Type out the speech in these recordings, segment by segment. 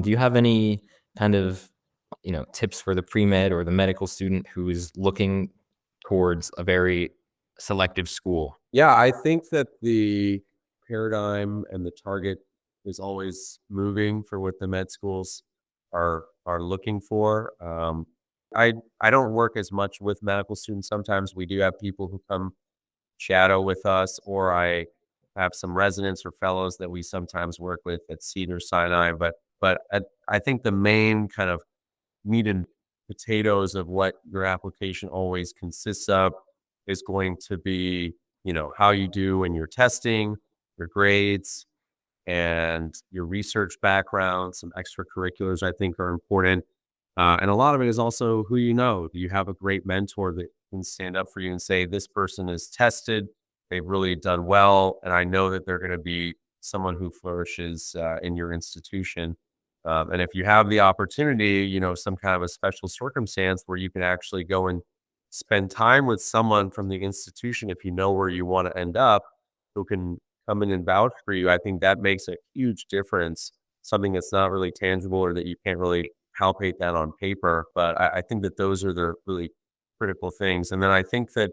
Do you have any kind of, tips for the pre-med or the medical student who is looking towards a very selective school? Yeah, I think that the paradigm and the target is always moving for what the med schools are looking for. I don't work as much with medical students. Sometimes we do have people who come shadow with us, or I have some residents or fellows that we sometimes work with at Cedar Sinai. But I think the main kind of meat and potatoes of what your application always consists of is going to be, how you do in your testing, your grades, and your research background. Some extracurriculars I think are important. And a lot of it is also who you know. Do you have a great mentor that can stand up for you and say, this person is tested, they've really done well, and I know that they're going to be someone who flourishes in your institution. And if you have the opportunity, some kind of a special circumstance where you can actually go and spend time with someone from the institution, if you know where you want to end up, who can come in and vouch for you, I think that makes a huge difference. Something that's not really tangible or that you can't really palpate that on paper. But I think that those are the really critical things. And then I think that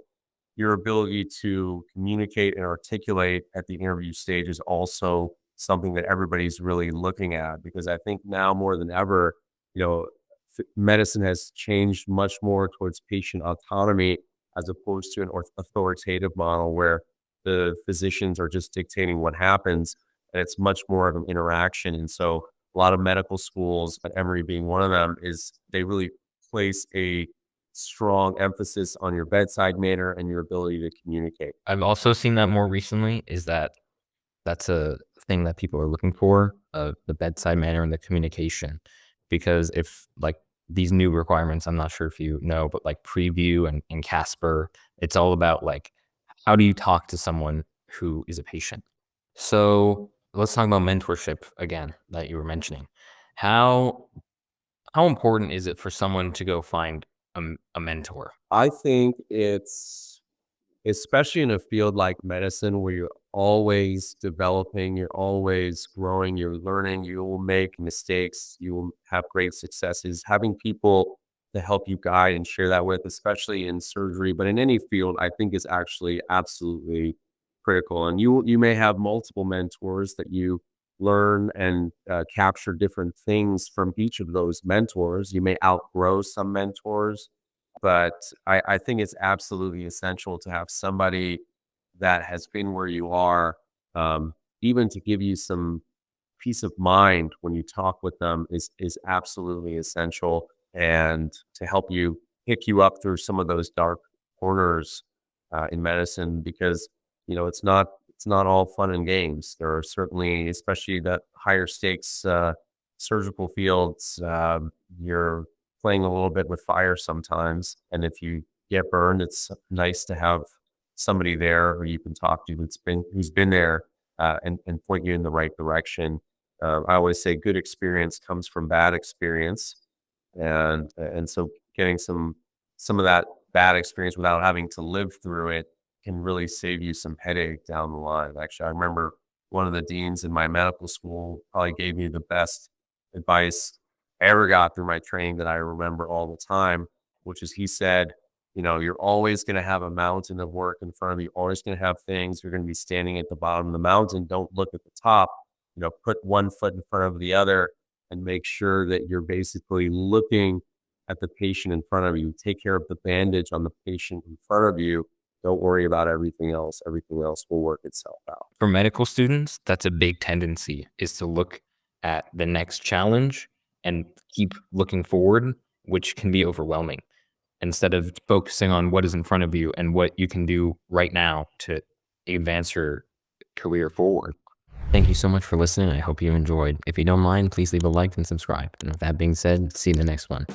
your ability to communicate and articulate at the interview stage is also something that everybody's really looking at, because I think now more than ever, you know, medicine has changed much more towards patient autonomy as opposed to an authoritative model where the physicians are just dictating what happens, and it's much more of an interaction. And so a lot of medical schools, but Emory being one of them, is they really place a strong emphasis on your bedside manner and your ability to communicate. I've also seen that more recently is that that's a thing that people are looking for, the bedside manner and the communication. Because if like these new requirements, I'm not sure if you know, but like Preview and Casper, it's all about like how do you talk to someone who is a patient? So let's talk about mentorship again that you were mentioning. How how important is it for someone to go find a mentor? I think it's, especially in a field like medicine where you're always developing, you're always growing, you're learning, you will make mistakes, you will have great successes. Having people to help you guide and share that with, especially in surgery, but in any field, I think is actually absolutely critical. And you may have multiple mentors that you learn and capture different things from each of those mentors. You may outgrow some mentors, but I think it's absolutely essential to have somebody that has been where you are, even to give you some peace of mind when you talk with them is absolutely essential, and to help you pick you up through some of those dark corners in medicine, because it's not all fun and games. There are certainly, especially the higher stakes surgical fields, you're playing a little bit with fire sometimes. And if you get burned, it's nice to have somebody there who you can talk to who's been there and point you in the right direction. I always say good experience comes from bad experience, and so getting some of that bad experience without having to live through it can really save you some headache down the line. Actually, I remember one of the deans in my medical school probably gave me the best advice I ever got through my training that I remember all the time, which is he said, you're always going to have a mountain of work in front of you, always going to have things. You're going to be standing at the bottom of the mountain. Don't look at the top. Put one foot in front of the other and make sure that you're basically looking at the patient in front of you. Take care of the bandage on the patient in front of you. Don't worry about everything else. Everything else will work itself out. For medical students, that's a big tendency is to look at the next challenge and keep looking forward, which can be overwhelming instead of focusing on what is in front of you and what you can do right now to advance your career forward. Thank you so much for listening. I hope you enjoyed. If you don't mind, please leave a like and subscribe. And with that being said, see you in the next one.